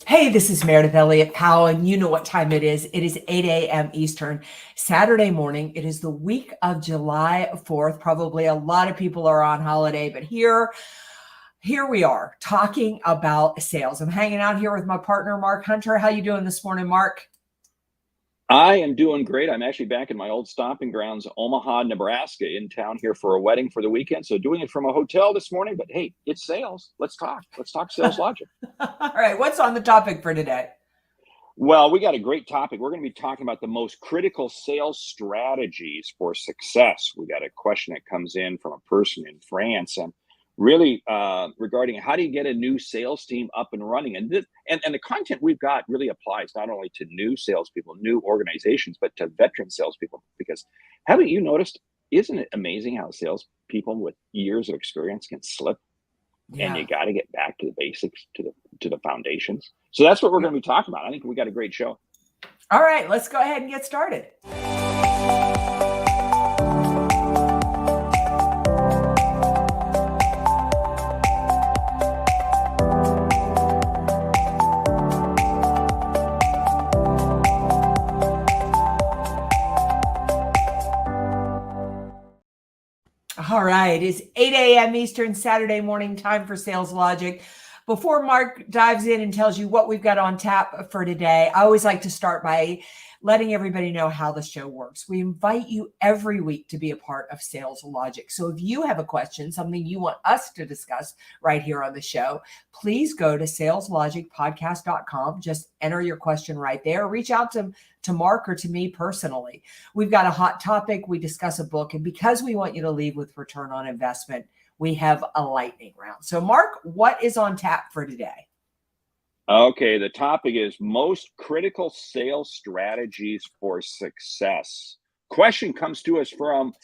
Hey, this is Meridith Elliott Powell, and you know what time it is. It is 8 a.m. Eastern, Saturday morning. It is the week of July 4th. Probably a lot of people are on holiday, but here we are talking about sales. I'm hanging out here with my partner, Mark Hunter. How you doing this morning, Mark? I am doing great. I'm actually back in my old stomping grounds, Omaha, Nebraska, in town here for a wedding for the weekend. So doing it from a hotel this morning, but hey, it's sales. Let's talk. Let's talk sales logic. All right, what's on the topic for today? Well, we got a great topic. We're going to be talking about the most critical sales strategies for success. We got a question that comes in from a person in France, and really regarding how do you get a new sales team up and running. And the content we've got really applies not only to new salespeople, new organizations, but to veteran salespeople. Because haven't you noticed? Isn't it amazing how salespeople with years of experience can slip? And Yeah. you got to get back to the basics, to the foundations. So that's what we're going to be talking about. I think we got a great show. All right, let's go ahead and get started. All right, it's 8 a.m. Eastern, Saturday morning, time for Sales Logic. Before Mark dives in and tells you what we've got on tap for today, I always like to start by letting everybody know how the show works. We invite you every week to be a part of Sales Logic. So if you have a question, something you want us to discuss right here on the show, please go to saleslogicpodcast.com. Just enter your question right there. Reach out to Mark or to me personally. We've got a hot topic. We discuss a book. And because we want you to leave with return on investment, we have a lightning round. So Mark, what is on tap for today? Okay, the topic is most critical sales strategies for success. Question comes to us from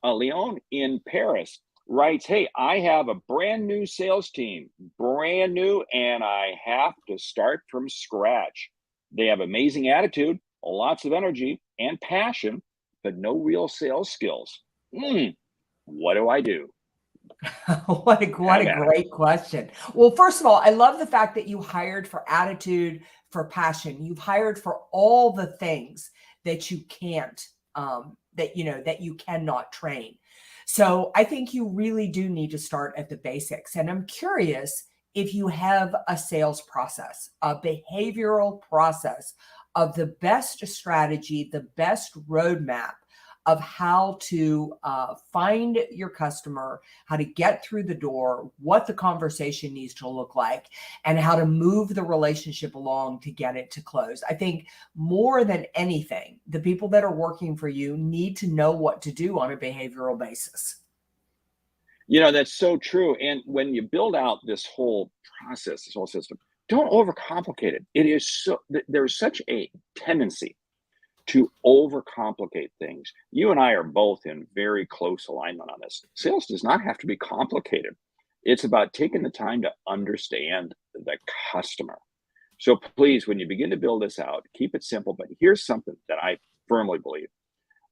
Leon in Paris. Writes, hey, I have a brand new sales team, brand new, and I have to start from scratch. They have amazing attitude, lots of energy and passion, but no real sales skills. What do I do? What a great question. Well, first of all, I love the fact that you hired for attitude, for passion. You've hired for all the things that you can't, that you cannot train. So I think you really do need to start at the basics. And I'm curious if you have a sales process, a behavioral process of the best strategy, the best roadmap of how to find your customer, how to get through the door, what the conversation needs to look like, and how to move the relationship along to get it to close. I think more than anything, the people that are working for you need to know what to do on a behavioral basis. You know, that's so true. And when you build out this whole process, this whole system, don't overcomplicate it. There's such a tendency to overcomplicate things. You and I are both in very close alignment on this. Sales does not have to be complicated. It's about taking the time to understand the customer. So please, when you begin to build this out, keep it simple. But here's something that I firmly believe.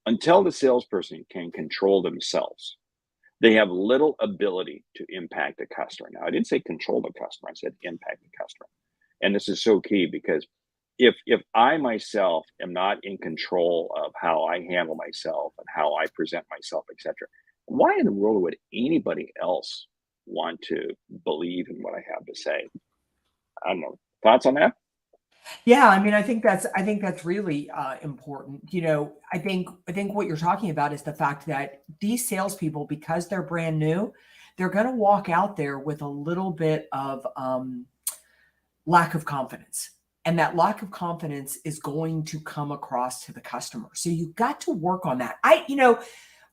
Until the salesperson can control themselves, they have little ability to impact the customer. Now, I didn't say control the customer. I said impact the customer. And this is so key because if I myself am not in control of how I handle myself and how I present myself, etc., why in the world would anybody else want to believe in what I have to say? I don't know. Thoughts on that? Yeah, I mean, I think that's really important. I think what you're talking about is the fact that these salespeople, because they're brand new, they're going to walk out there with a little bit of lack of confidence. And that lack of confidence is going to come across to the customer. So you've got to work on that.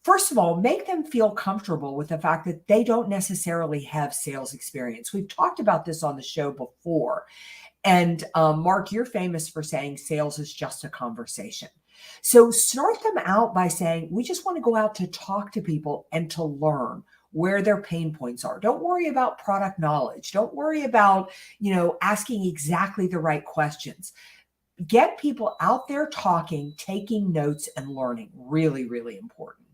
First of all, make them feel comfortable with the fact that they don't necessarily have sales experience. We've talked about this on the show before. And Mark, you're famous for saying sales is just a conversation. So start them out by saying, we just want to go out to talk to people and to learn where their pain points are. Don't worry about product knowledge. Don't worry about, asking exactly the right questions. Get people out there talking, taking notes, and learning. Really, really important.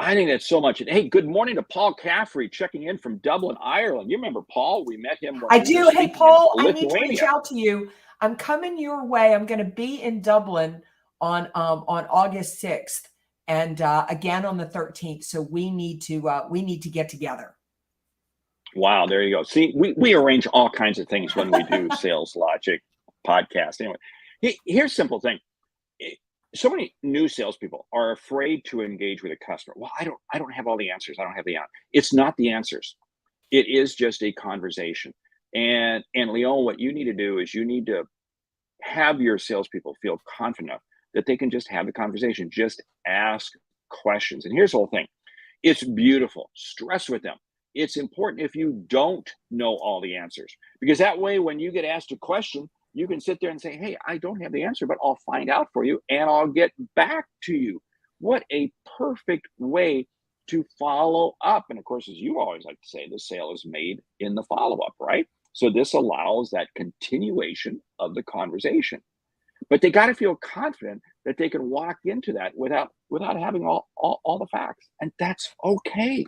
I think that's so much. And hey, good morning to Paul Caffrey checking in from Dublin, Ireland. You remember Paul? We met him when I he do. was Hey, speaking in Paul, I need to reach Lithuania. out to you. I'm coming your way. I'm going to be in Dublin on August 6th and again on the 13th. So we need to get together. Wow, there you go. See, we arrange all kinds of things when we do Sales Logic podcast. Anyway, here's a simple thing. So many new salespeople are afraid to engage with a customer. Well, I don't have all the answers. I don't have the answer. It's not the answers. It is just a conversation. And Leon, what you need to do is you need to have your salespeople feel confident enough that they can just have the conversation, just ask questions. And here's the whole thing. It's beautiful. Stress with them. It's important if you don't know all the answers, because that way, when you get asked a question, you can sit there and say, hey, I don't have the answer, but I'll find out for you and I'll get back to you. What a perfect way to follow up. And of course, as you always like to say, the sale is made in the follow-up, right? So this allows that continuation of the conversation. But they got to feel confident that they can walk into that without having all the facts. And that's okay.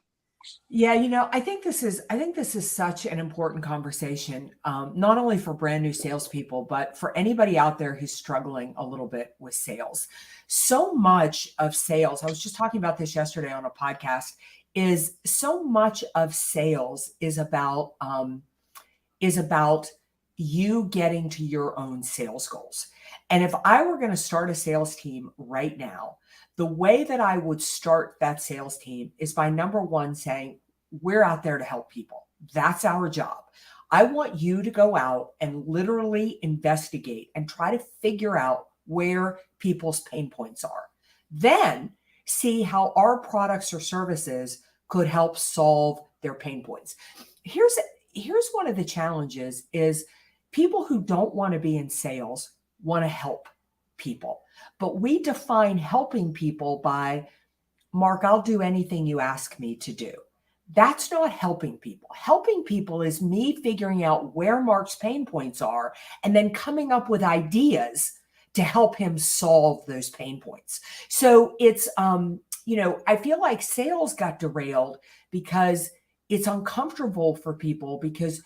Yeah, I think this is such an important conversation, not only for brand new salespeople, but for anybody out there who's struggling a little bit with sales. So much of sales, I was just talking about this yesterday on a podcast, is so much of sales is about you getting to your own sales goals. And if I were going to start a sales team right now, the way that I would start that sales team is by number one, saying, we're out there to help people. That's our job. I want you to go out and literally investigate and try to figure out where people's pain points are. Then see how our products or services could help solve their pain points. Here's one of the challenges is people who don't want to be in sales want to help people. But we define helping people by, Mark, I'll do anything you ask me to do. That's not helping people. Helping people is me figuring out where Mark's pain points are and then coming up with ideas to help him solve those pain points. So it's, I feel like sales got derailed because it's uncomfortable for people, because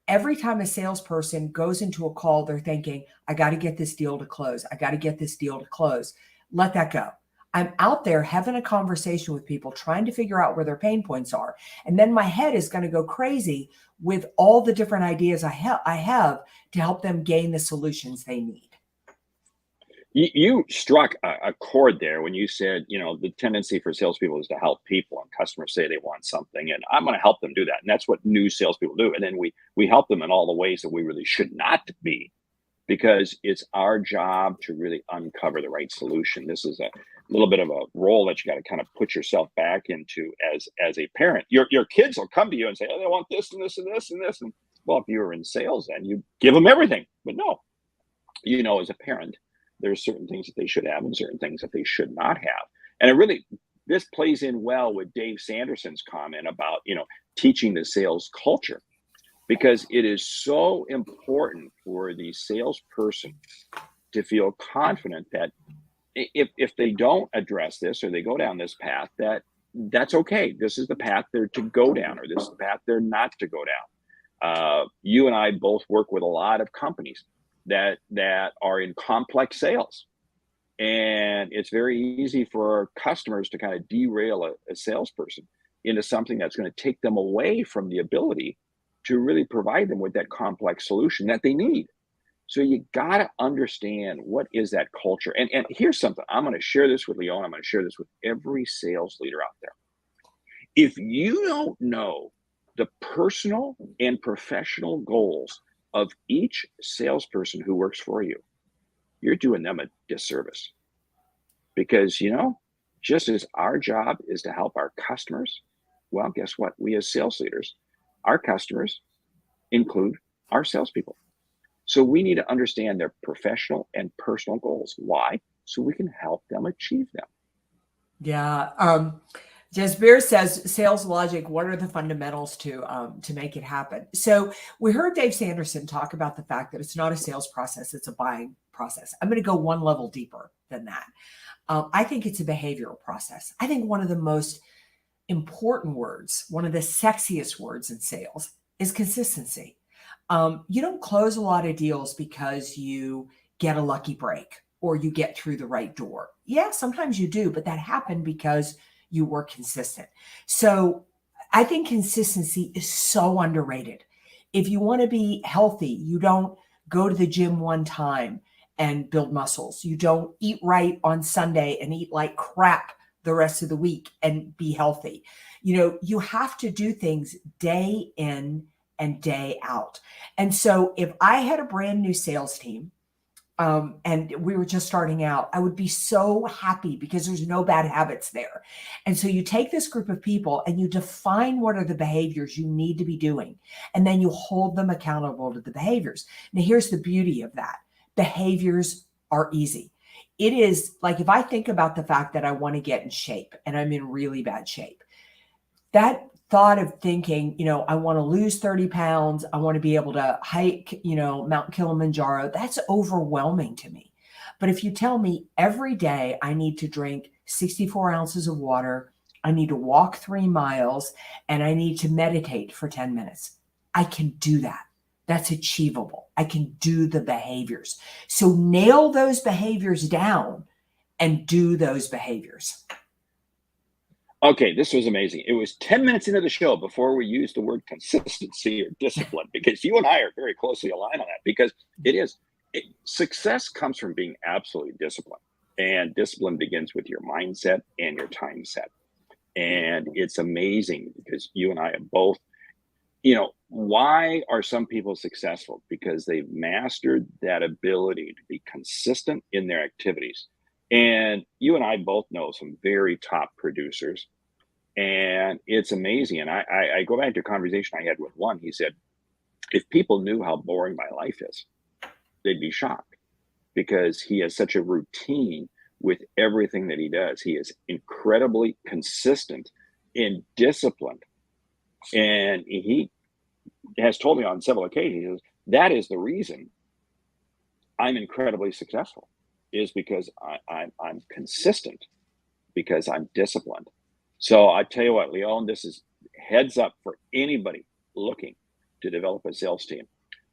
every time a salesperson goes into a call, they're thinking, I got to get this deal to close. I got to get this deal to close. Let that go. I'm out there having a conversation with people, trying to figure out where their pain points are. And then my head is going to go crazy with all the different ideas I have to help them gain the solutions they need. You struck a chord there when you said, the tendency for salespeople is to help people, and customers say they want something, and I'm going to help them do that. And that's what new salespeople do. And then we help them in all the ways that we really should not be, because it's our job to really uncover the right solution. This is a little bit of a role that you got to kind of put yourself back into as a parent. Your kids will come to you and say, oh, they want this and this and this and this. And well, if you were in sales, then you give them everything. But no, as a parent, there's certain things that they should have and certain things that they should not have. And this plays in well with Dave Sanderson's comment about, teaching the sales culture, because it is so important for the salesperson to feel confident that if they don't address this or they go down this path, that's okay. This is the path they're to go down, or this is the path they're not to go down. You and I both work with a lot of companies that are in complex sales, and it's very easy for customers to kind of derail a salesperson into something that's going to take them away from the ability to really provide them with that complex solution that they need. So you got to understand, what is that culture. And here's something, I'm going to share this with Leon, I'm going to share this with every sales leader out there. If you don't know the personal and professional goals of each salesperson who works for you, you're doing them a disservice. Because, just as our job is to help our customers, well, guess what? We as sales leaders, our customers include our salespeople. So we need to understand their professional and personal goals. Why? So we can help them achieve them. Yeah. Jasbir says, sales logic, what are the fundamentals to make it happen? So we heard Dave Sanderson talk about the fact that it's not a sales process, it's a buying process. I'm going to go one level deeper than that. I think it's a behavioral process. I think one of the most important words, one of the sexiest words in sales is consistency. You don't close a lot of deals because you get a lucky break or you get through the right door. Yeah, sometimes you do, but that happened because you were consistent. So I think consistency is so underrated. If you want to be healthy, you don't go to the gym one time and build muscles. You don't eat right on Sunday and eat like crap the rest of the week and be healthy. You have to do things day in and day out. And so if I had a brand new sales team, and we were just starting out, I would be so happy because there's no bad habits there. And so you take this group of people and you define what are the behaviors you need to be doing, and then you hold them accountable to the behaviors. Now, here's the beauty of that. Behaviors are easy. It is like, if I think about the fact that I want to get in shape and I'm in really bad shape, that thought of thinking, I want to lose 30 pounds, I want to be able to hike, Mount Kilimanjaro, that's overwhelming to me. But if you tell me every day I need to drink 64 ounces of water, I need to walk 3 miles, and I need to meditate for 10 minutes, I can do that. That's achievable. I can do the behaviors. So nail those behaviors down and do those behaviors. Okay, this was amazing. It was 10 minutes into the show before we used the word consistency or discipline, because you and I are very closely aligned on that, because success comes from being absolutely disciplined, and discipline begins with your mindset and your time set. And it's amazing because you and I have both, why are some people successful? Because they've mastered that ability to be consistent in their activities. And you and I both know some very top producers, and it's amazing. And I go back to a conversation I had with one. He said, if people knew how boring my life is, they'd be shocked, because he has such a routine with everything that he does. He is incredibly consistent and disciplined. And he has told me on several occasions, that is the reason I'm incredibly successful, is because I'm consistent, because I'm disciplined. So I tell you what, Leon, this is heads up for anybody looking to develop a sales team.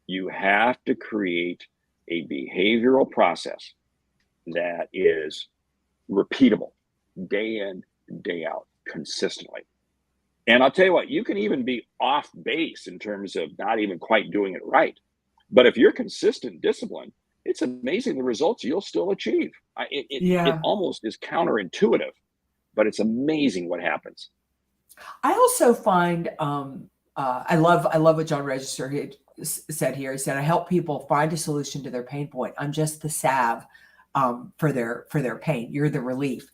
You have to create a behavioral process that is repeatable day in, day out, consistently. And I'll tell you what, you can even be off base in terms of not even quite doing it right. But if you're consistent, disciplined, it's amazing the results you'll still achieve. It almost is counterintuitive, but it's amazing what happens. I also find I love what John Register said here. He said, I help people find a solution to their pain point. I'm just the salve for their pain. You're the relief.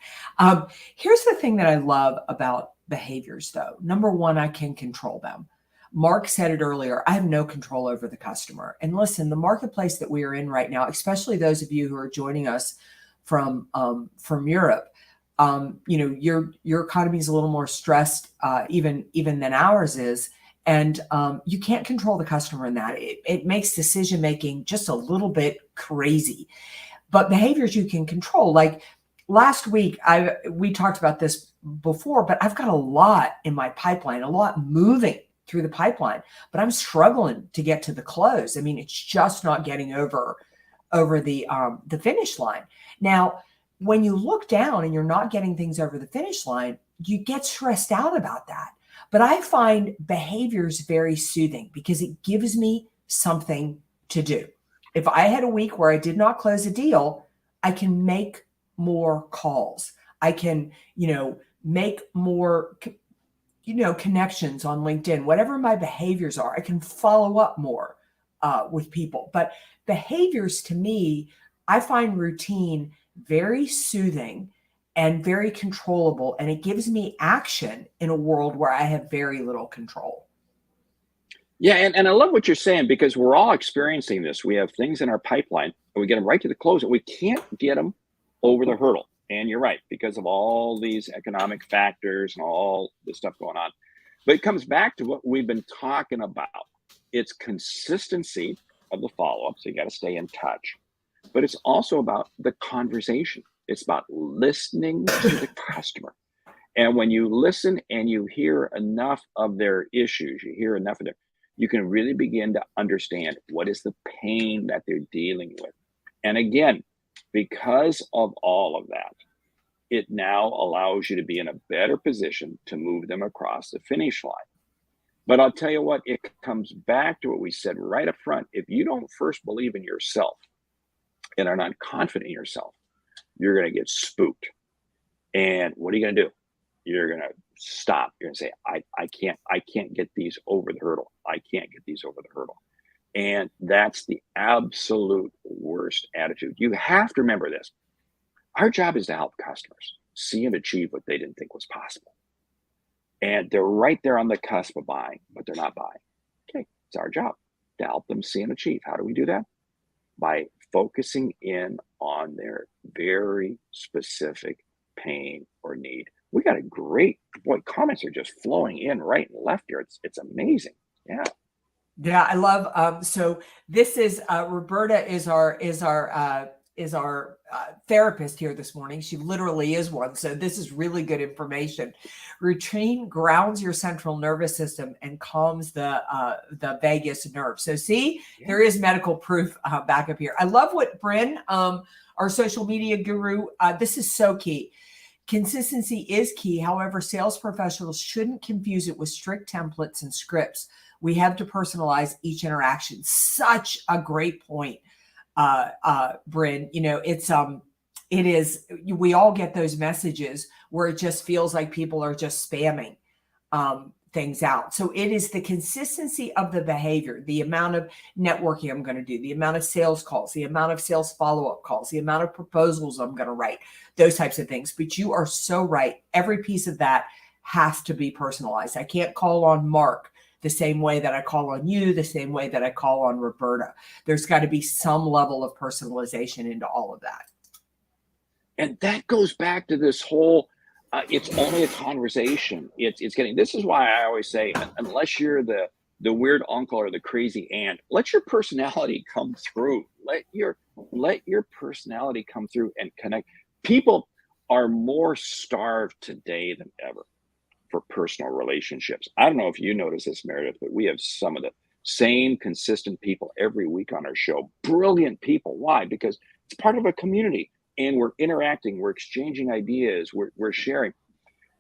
Here's the thing that I love about behaviors, though. Number one, I can control them. Mark said it earlier, I have no control over the customer. And listen, the marketplace that we are in right now, especially those of you who are joining us from Europe, your economy is a little more stressed even than ours is. And you can't control the customer in that. It makes decision making just a little bit crazy. But behaviors you can control. Like last week, we talked about this before, but I've got a lot in my pipeline, a lot moving through the pipeline, but I'm struggling to get to the close. I mean, it's just not getting over the finish line. Now, when you look down and you're not getting things over the finish line, you get stressed out about that. But I find behaviors very soothing because it gives me something to do. If I had a week where I did not close a deal, I can make more calls. I can, make more, connections on LinkedIn. Whatever my behaviors are, I can follow up more with people. But behaviors, to me, I find routine very soothing and very controllable, and it gives me action in a world where I have very little control. Yeah, and I love what you're saying, because we're all experiencing this. We have things in our pipeline, and we get them right to the close, and we can't get them over the hurdle. And you're right, because of all these economic factors and all this stuff going on. But it comes back to what we've been talking about. It's consistency of the follow-up, so you got to stay in touch. But it's also about the conversation. It's about listening to the customer. And when you listen and you hear enough of their issues, you hear enough of them, you can really begin to understand what is the pain that they're dealing with. And again, because of all of that, it now allows you to be in a better position to move them across the finish line. But I'll tell you what, it comes back to what we said right up front. If you don't first believe in yourself and are not confident in yourself, you're going to get spooked. And what are you going to do? You're going to stop. You're going to say, I can't get these over the hurdle. I can't get these over the hurdle. And that's the absolute worst attitude. You have to remember this. Our job is to help customers see and achieve what they didn't think was possible. And they're right there on the cusp of buying, but they're not buying. Okay, it's our job to help them see and achieve. How do we do that? By focusing in on their very specific pain or need. We got a great, comments are just flowing in right and left here. It's amazing. Yeah. Yeah, I love. So this is Roberta is our therapist here this morning. She literally is one. So this is really good information. Routine grounds your central nervous system and calms the vagus nerve. So see, there is medical proof back up here. I love what Bryn, our social media guru, this is so key. Consistency is key. However, sales professionals shouldn't confuse it with strict templates and scripts. We have to personalize each interaction. Such a great point, Bryn. You know, it is, we all get those messages where it just feels like people are just spamming things out. So it is the consistency of the behavior, the amount of networking I'm going to do, the amount of sales calls, the amount of sales follow-up calls, the amount of proposals I'm going to write, those types of things. But you are so right. Every piece of that has to be personalized. I can't call on Mark the same way that I call on you, the same way that I call on Roberta. There's got to be some level of personalization into all of that. And that goes back to this whole, it's only a conversation. It's getting, this is why I always say, unless you're the weird uncle or the crazy aunt, let your personality come through. Let your personality come through and connect. People are more starved today than ever for personal relationships. I don't know if you notice this, Meredith, but we have some of the same consistent people every week on our show. Brilliant people. Why? Because it's part of a community and we're interacting, we're exchanging ideas, we're sharing.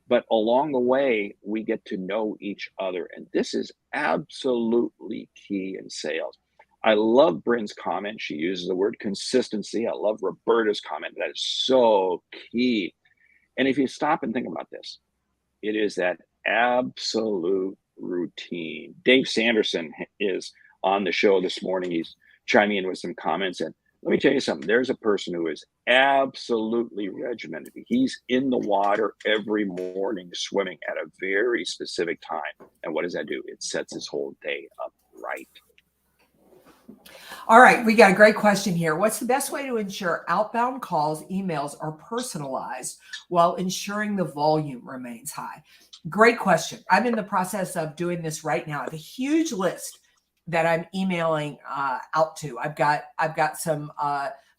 But along the way, we get to know each other. And this is absolutely key in sales. I love Bryn's comment. She uses the word consistency. I love Roberta's comment. That is so key. And if you stop and think about this, it is that absolute routine. Dave Sanderson is on the show this morning. He's chiming in with some comments. And let me tell you something. There's a person who is absolutely regimented. He's in the water every morning swimming at a very specific time. And what does that do? It sets his whole day up right. All right, we got a great question here. What's the best way to ensure outbound calls, emails are personalized while ensuring the volume remains high? Great question. I'm in the process of doing this right now. I have a huge list that I'm emailing out to. I've got some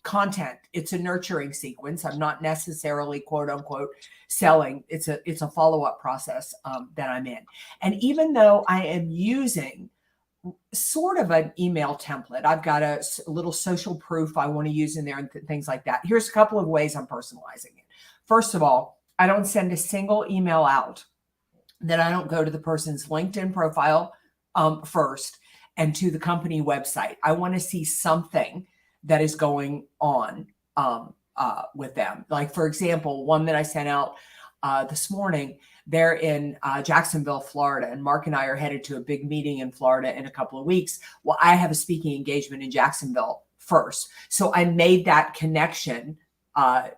content. It's a nurturing sequence. I'm not necessarily quote unquote selling. It's a follow-up process that I'm in. And even though I am using sort of an email template, I've got a little social proof I want to use in there and things like that. Here's a couple of ways I'm personalizing it. First of all, I don't send a single email out that I don't go to the person's LinkedIn profile first and to the company website. I want to see something that is going on with them. Like, for example, one that I sent out this morning, they're in Jacksonville, Florida, and Mark and I are headed to a big meeting in Florida in a couple of weeks. Well, I have a speaking engagement in Jacksonville first. So I made that connection. I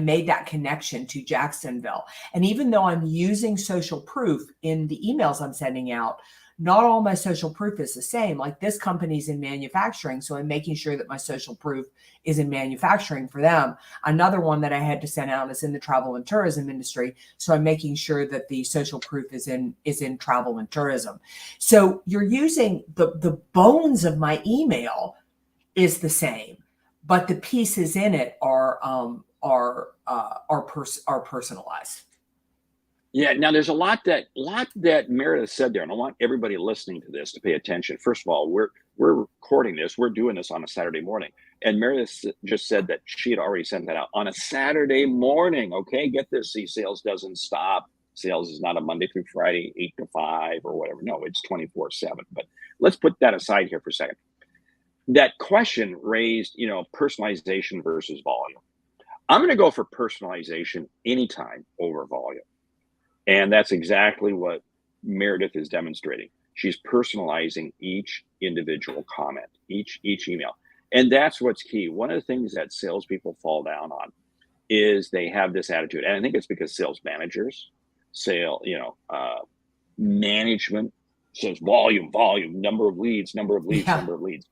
made that connection to Jacksonville. And even though I'm using social proof in the emails I'm sending out, not all my social proof is the same. Like, this company's in manufacturing, so I'm making sure that my social proof is in manufacturing for them. Another one that I had to send out is in the travel and tourism industry, so I'm making sure that the social proof is in travel and tourism. So you're using the bones of my email is the same, but the pieces in it are are personalized. Yeah. Now there's a lot that Meredith said there, and I want everybody listening to this to pay attention. First of all, we're recording this. We're doing this on a Saturday morning, and Meredith just said that she had already sent that out on a Saturday morning. Okay, get this. See, sales doesn't stop. Sales is not a Monday through Friday, 8 to 5 or whatever. No, it's 24/7. But let's put that aside here for a second. That question raised, personalization versus volume. I'm going to go for personalization anytime over volume. And that's exactly what Meredith is demonstrating. She's personalizing each individual comment, each email. And that's what's key. One of the things that salespeople fall down on is they have this attitude. And I think it's because sales managers, management says volume, number of leads, number of leads, Yeah. number of leads.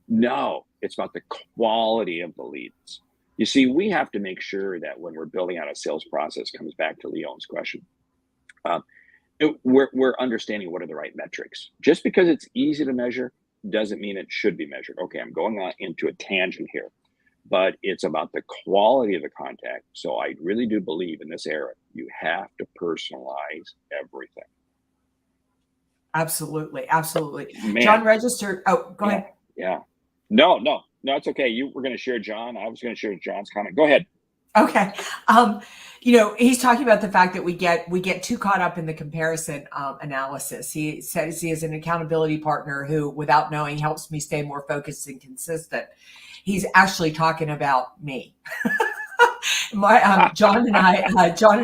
No, it's about the quality of the leads. You see, we have to make sure that when we're building out a sales process, comes back to Leon's question. We're understanding what are the right metrics. Just because it's easy to measure doesn't mean it should be measured. Okay, I'm going on into a tangent here, but it's about the quality of the contact. So I really do believe in this era, you have to personalize everything. Absolutely. Absolutely. Man. John registered. Oh, go ahead. Yeah. No, it's okay. You were going to share John. I was going to share John's comment. Go ahead. Okay. He's talking about the fact that we get too caught up in the comparison analysis. He says he is an accountability partner who, without knowing, helps me stay more focused and consistent. He's actually talking about me. John and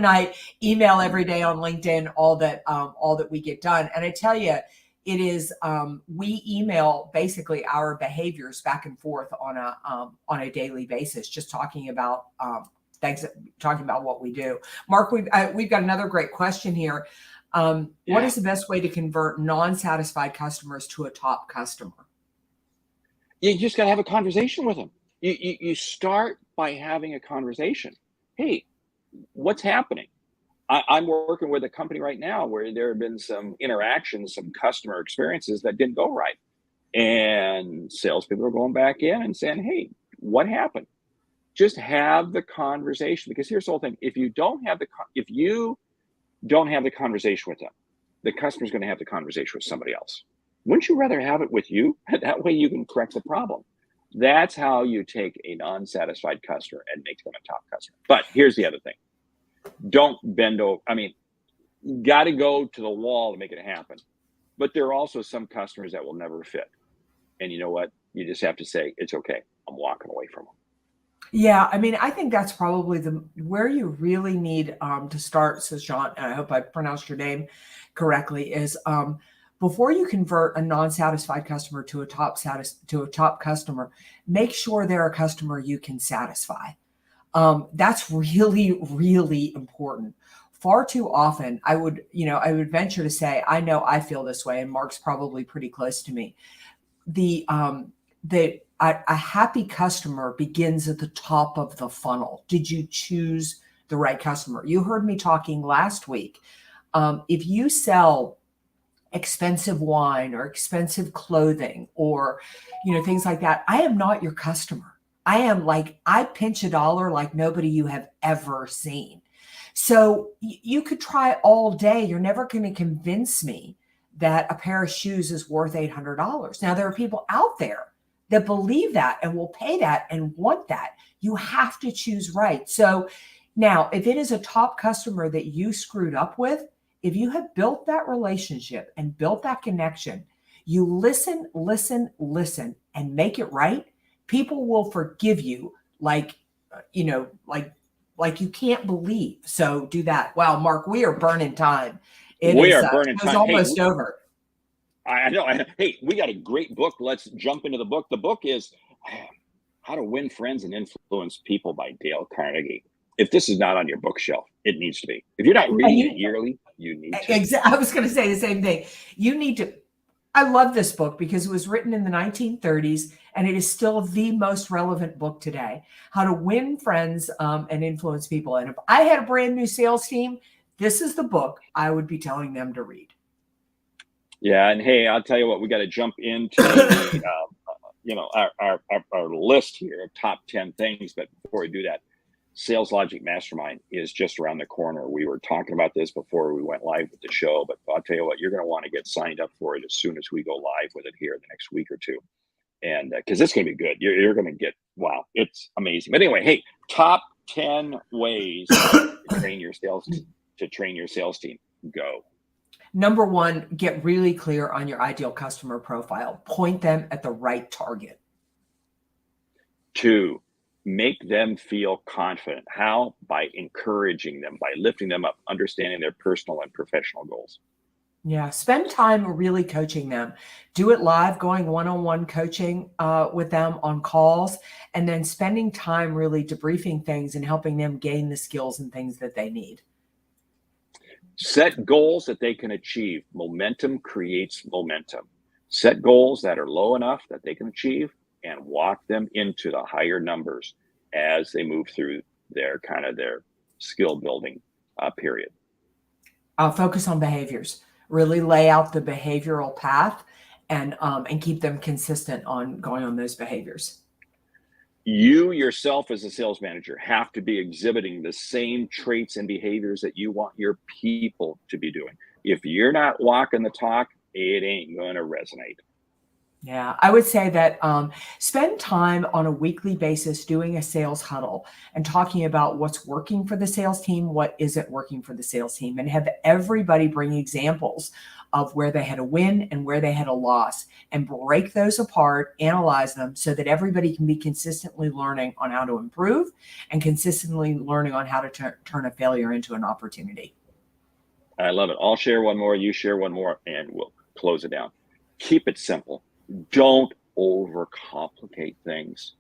I email every day on LinkedIn all that we get done, and I tell you, it is we email basically our behaviors back and forth on a daily basis, just talking about talking about what we do. Mark, we've got another great question here. What is the best way to convert non-satisfied customers to a top customer? You just got to have a conversation with them. You start by having a conversation. Hey, what's happening? I'm working with a company right now where there have been some interactions, some customer experiences that didn't go right. And salespeople are going back in and saying, hey, what happened? Just have the conversation, because here's the whole thing. If you don't have the conversation with them, the customer's going to have the conversation with somebody else. Wouldn't you rather have it with you? That way you can correct the problem. That's how you take a non-satisfied customer and make them a top customer. But here's the other thing. Don't bend over. I mean, you got to go to the wall to make it happen. But there are also some customers that will never fit. And you know what? You just have to say, it's okay. I'm walking away from them. Yeah, I mean, I think that's probably where you really need to start, says John, and I hope I pronounced your name correctly, is before you convert a non-satisfied customer to a top customer, make sure they're a customer you can satisfy. That's really, really important. Far too often, I would venture to say, I know I feel this way, and Mark's probably pretty close to me. A happy customer begins at the top of the funnel. Did you choose the right customer? You heard me talking last week. If you sell expensive wine or expensive clothing or, things like that, I am not your customer. I pinch a dollar like nobody you have ever seen. So you could try all day. You're never going to convince me that a pair of shoes is worth $800. Now, there are people out there that believe that and will pay that and want that. You have to choose right. So now, if it is a top customer that you screwed up with, if you have built that relationship and built that connection, you listen, and make it right, people will forgive you like you can't believe. So do that. Wow, Mark, we are burning time. We are burning time. It's almost over. I know. Hey, we got a great book. Let's jump into the book. The book is How to Win Friends and Influence People by Dale Carnegie. If this is not on your bookshelf, it needs to be. If you're not reading it yearly, you need to. I was going to say the same thing. You need to. I love this book because it was written in the 1930s and it is still the most relevant book today. How to Win Friends and Influence People. And if I had a brand new sales team, this is the book I would be telling them to read. Yeah, and hey, I'll tell you what, we got to jump into our list here of top 10 things. But before we do that, Sales Logic Mastermind is just around the corner. We were talking about this before we went live with the show, but I'll tell you what, you're going to want to get signed up for it as soon as we go live with it here in the next week or two. And because it's going to be good. You're going to get, wow, it's amazing. But anyway, hey, top 10 ways to train your sales team. Go. Number one, get really clear on your ideal customer profile. Point them at the right target. 2, make them feel confident. How? By encouraging them, by lifting them up, understanding their personal and professional goals. Yeah, spend time really coaching them. Do it live, going one-on-one coaching with them on calls, and then spending time really debriefing things and helping them gain the skills and things that they need. Set goals that they can achieve. Momentum creates momentum. Set goals that are low enough that they can achieve and walk them into the higher numbers as they move through their skill building period. Focus on behaviors. Really lay out the behavioral path and keep them consistent on going on those behaviors. You yourself as a sales manager have to be exhibiting the same traits and behaviors that you want your people to be doing. If you're not walking the talk, it ain't going to resonate. Yeah, I would say that spend time on a weekly basis doing a sales huddle and talking about what's working for the sales team, what isn't working for the sales team, and have everybody bring examples of where they had a win and where they had a loss, and break those apart, analyze them so that everybody can be consistently learning on how to improve and consistently learning on how to turn a failure into an opportunity. I love it. I'll share one more, you share one more, and we'll close it down. Keep it simple. Don't overcomplicate things.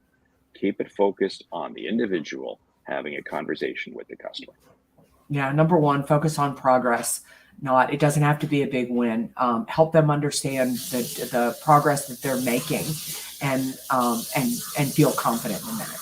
Keep it focused on the individual having a conversation with the customer. Yeah, number one, focus on progress. It doesn't have to be a big win. Help them understand the progress that they're making and feel confident in that.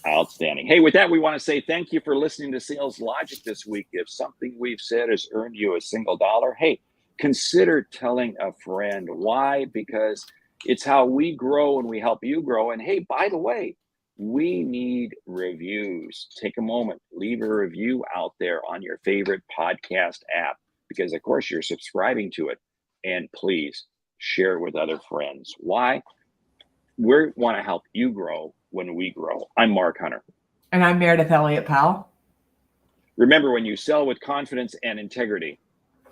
Outstanding. Hey, with that, we want to say thank you for listening to Sales Logic this week. If something we've said has earned you a single dollar, hey, consider telling a friend. Why? Because it's how we grow and we help you grow. And hey, by the way, we need reviews. Take a moment, leave a review out there on your favorite podcast app, because of course you're subscribing to it. And please share it with other friends. Why? We want to help you grow when we grow. I'm Mark Hunter. And I'm Meridith Elliott Powell. Remember, when you sell with confidence and integrity,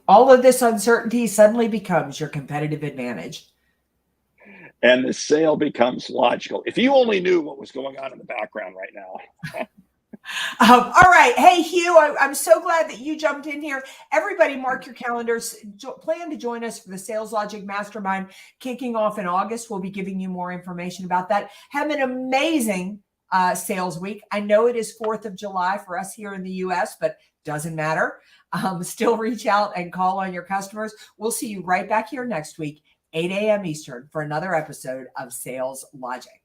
all of this uncertainty suddenly becomes your competitive advantage. And the sale becomes logical. If you only knew what was going on in the background right now. All right. Hey, Hugh, I'm so glad that you jumped in here. Everybody mark your calendars. Plan to join us for the Sales Logic Mastermind kicking off in August. We'll be giving you more information about that. Have an amazing sales week. I know it is 4th of July for us here in the U.S., but doesn't matter. Still reach out and call on your customers. We'll see you right back here next week, 8 a.m. Eastern, for another episode of Sales Logic.